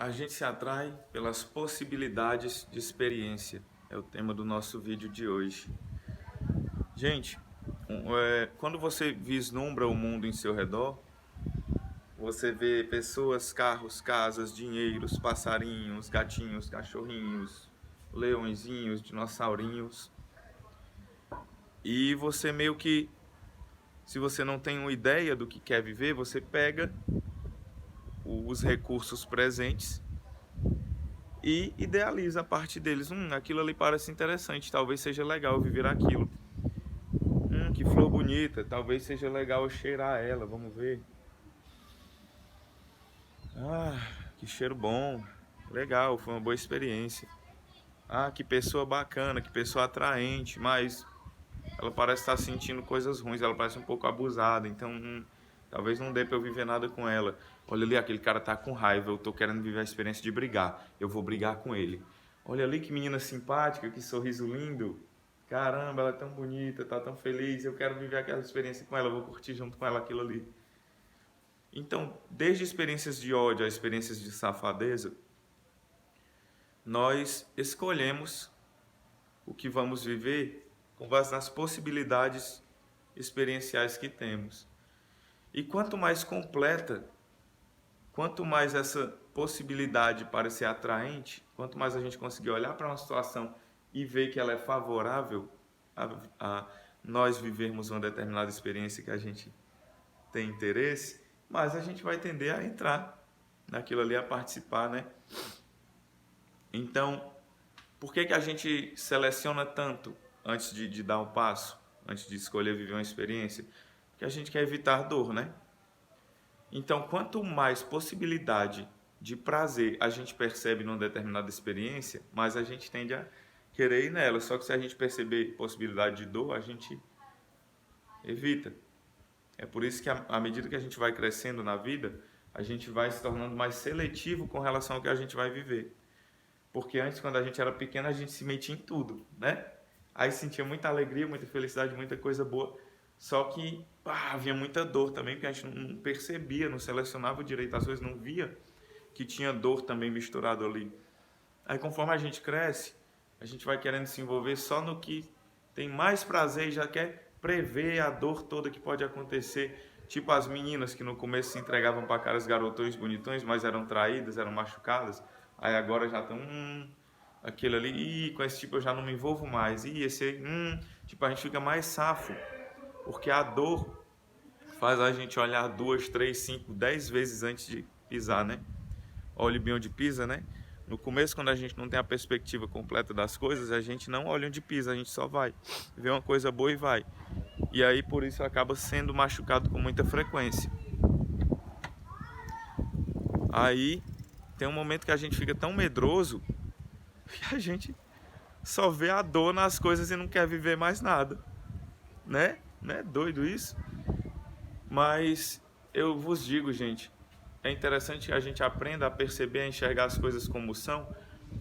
A gente se atrai pelas possibilidades de experiência. É o tema do nosso vídeo de hoje. Gente, quando você vislumbra o mundo em seu redor, você vê pessoas, carros, casas, dinheiros, passarinhos, gatinhos, cachorrinhos, leõezinhos, dinossaurinhos. E você meio que, se você não tem uma ideia do que quer viver, você pega os recursos presentes e idealiza a parte deles. Aquilo ali parece interessante, talvez seja legal eu viver aquilo. Que flor bonita, talvez seja legal eu cheirar ela, vamos ver. Que cheiro bom, legal, foi uma boa experiência. Que pessoa bacana, que pessoa atraente, mas ela parece estar sentindo coisas ruins, ela parece um pouco abusada, então talvez não dê pra eu viver nada com ela. Olha ali, aquele cara tá com raiva, eu tô querendo viver a experiência de brigar, eu vou brigar com ele. Olha ali que menina simpática, que sorriso lindo. Caramba, ela é tão bonita, tá tão feliz, eu quero viver aquela experiência com ela, eu vou curtir junto com ela aquilo ali. Então, desde experiências de ódio a experiências de safadeza, nós escolhemos o que vamos viver com base nas possibilidades experienciais que temos. E quanto mais completa, quanto mais essa possibilidade parecer atraente, quanto mais a gente conseguir olhar para uma situação e ver que ela é favorável a nós vivermos uma determinada experiência que a gente tem interesse, mais a gente vai tender a entrar naquilo ali, a participar, né? Então, por que a gente seleciona tanto antes de dar um passo, antes de escolher viver uma experiência? Porque a gente quer evitar dor, né? Então, quanto mais possibilidade de prazer a gente percebe numa determinada experiência, mais a gente tende a querer ir nela. Só que se a gente perceber possibilidade de dor, a gente evita. É por isso que à medida que a gente vai crescendo na vida, a gente vai se tornando mais seletivo com relação ao que a gente vai viver. Porque antes, quando a gente era pequeno, a gente se metia em tudo, né? Aí sentia muita alegria, muita felicidade, muita coisa boa. Só que havia muita dor também, porque a gente não percebia, não selecionava direito as coisas, não via que tinha dor também misturado ali. Aí conforme a gente cresce, a gente vai querendo se envolver só no que tem mais prazer e já quer prever a dor toda que pode acontecer. Tipo as meninas que no começo se entregavam para caras garotões bonitões, mas eram traídas, eram machucadas. Aí agora já estão, aquele ali, com esse tipo eu já não me envolvo mais. Esse aí, tipo, a gente fica mais safo, porque a dor faz a gente olhar 2, 3, 5, 10 vezes antes de pisar, né? Olhe bem onde pisa, né? No começo, quando a gente não tem a perspectiva completa das coisas, a gente não olha onde pisa, a gente só vai. Vê uma coisa boa e vai. E aí, por isso, acaba sendo machucado com muita frequência. Aí, tem um momento que a gente fica tão medroso que a gente só vê a dor nas coisas e não quer viver mais nada. Né? Não é doido isso? Mas eu vos digo, gente, é interessante que a gente aprenda a perceber, a enxergar as coisas como são,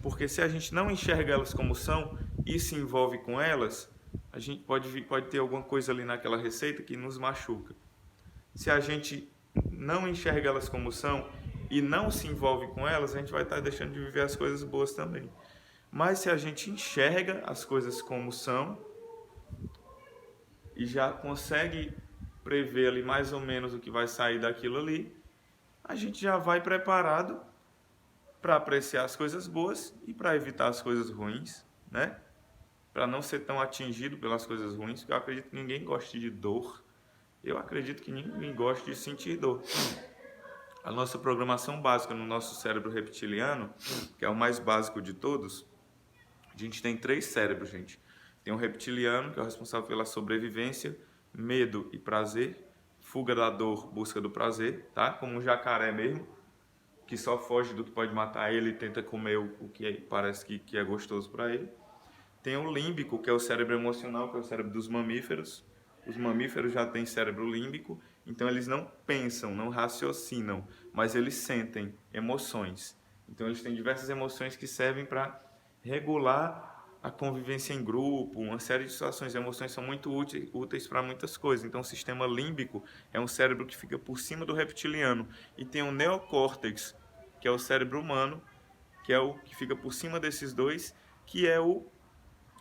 porque se a gente não enxerga elas como são e se envolve com elas, a gente pode ter alguma coisa ali naquela receita que nos machuca. Se a gente não enxerga elas como são e não se envolve com elas, a gente vai estar deixando de viver as coisas boas também. Mas se a gente enxerga as coisas como são e já consegue prever ali mais ou menos o que vai sair daquilo ali, a gente já vai preparado para apreciar as coisas boas e para evitar as coisas ruins, né? Para não ser tão atingido pelas coisas ruins, porque eu acredito que ninguém goste de dor. Eu acredito que ninguém goste de sentir dor. A nossa programação básica no nosso cérebro reptiliano, que é o mais básico de todos, a gente tem 3 cérebros, gente. Tem o reptiliano, que é o responsável pela sobrevivência, medo e prazer, fuga da dor, busca do prazer, tá? Como um jacaré mesmo, que só foge do que pode matar ele e tenta comer o que parece que é gostoso para ele. Tem o límbico, que é o cérebro emocional, que é o cérebro dos mamíferos. Os mamíferos já têm cérebro límbico, então eles não pensam, não raciocinam, mas eles sentem emoções. Então eles têm diversas emoções que servem para regular a convivência em grupo, uma série de situações. As emoções são muito úteis para muitas coisas. Então o sistema límbico é um cérebro que fica por cima do reptiliano. E tem o neocórtex, que é o cérebro humano, que é o que fica por cima desses dois, que é o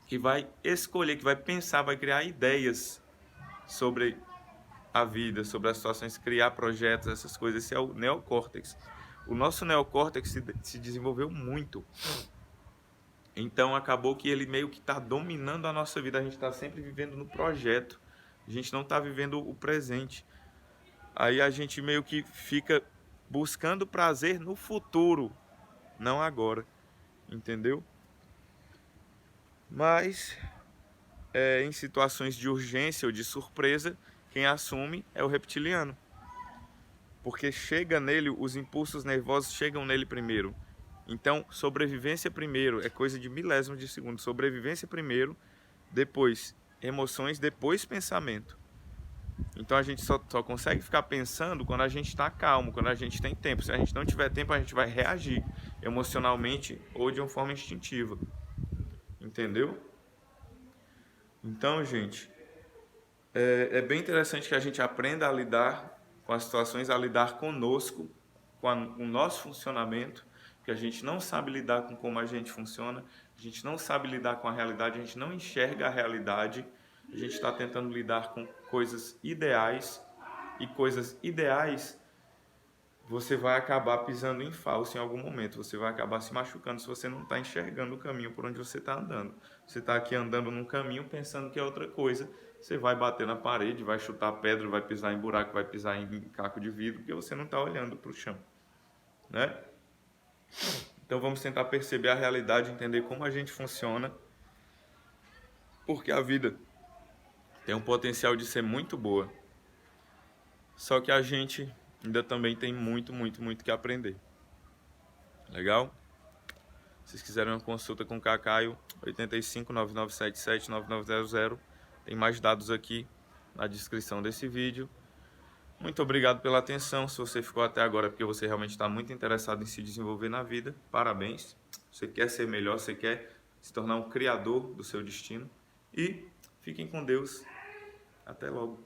que vai escolher, que vai pensar, vai criar ideias sobre a vida, sobre as situações, criar projetos, essas coisas. Esse é o neocórtex. O nosso neocórtex se desenvolveu muito. Então acabou que ele meio que está dominando a nossa vida. A gente está sempre vivendo no projeto. A gente não está vivendo o presente. Aí a gente meio que fica buscando prazer no futuro, não agora. Entendeu? Mas em situações de urgência ou de surpresa, quem assume é o reptiliano. Porque chega nele, os impulsos nervosos chegam nele primeiro. Então, sobrevivência primeiro, é coisa de milésimos de segundo. Sobrevivência primeiro, depois emoções, depois pensamento. Então a gente só consegue ficar pensando quando a gente está calmo, quando a gente tem tempo. Se a gente não tiver tempo, a gente vai reagir emocionalmente ou de uma forma instintiva. Entendeu? Então, gente, é bem interessante que a gente aprenda a lidar com as situações, a lidar conosco, com o nosso funcionamento, porque a gente não sabe lidar com como a gente funciona, a gente não sabe lidar com a realidade, a gente não enxerga a realidade, a gente está tentando lidar com coisas ideais, e coisas ideais você vai acabar pisando em falso em algum momento, você vai acabar se machucando se você não está enxergando o caminho por onde você está andando. Você está aqui andando num caminho pensando que é outra coisa, você vai bater na parede, vai chutar pedra, vai pisar em buraco, vai pisar em caco de vidro, porque você não está olhando para o chão, né? Então vamos tentar perceber a realidade, entender como a gente funciona, porque a vida tem um potencial de ser muito boa, só que a gente ainda também tem muito que aprender. Legal? Se vocês quiserem uma consulta com o Cacaio, 85-9977-9900. Tem mais dados aqui na descrição desse vídeo. Muito obrigado pela atenção. Se você ficou até agora é porque você realmente está muito interessado em se desenvolver na vida, parabéns. Você quer ser melhor, você quer se tornar um criador do seu destino. E fiquem com Deus. Até logo.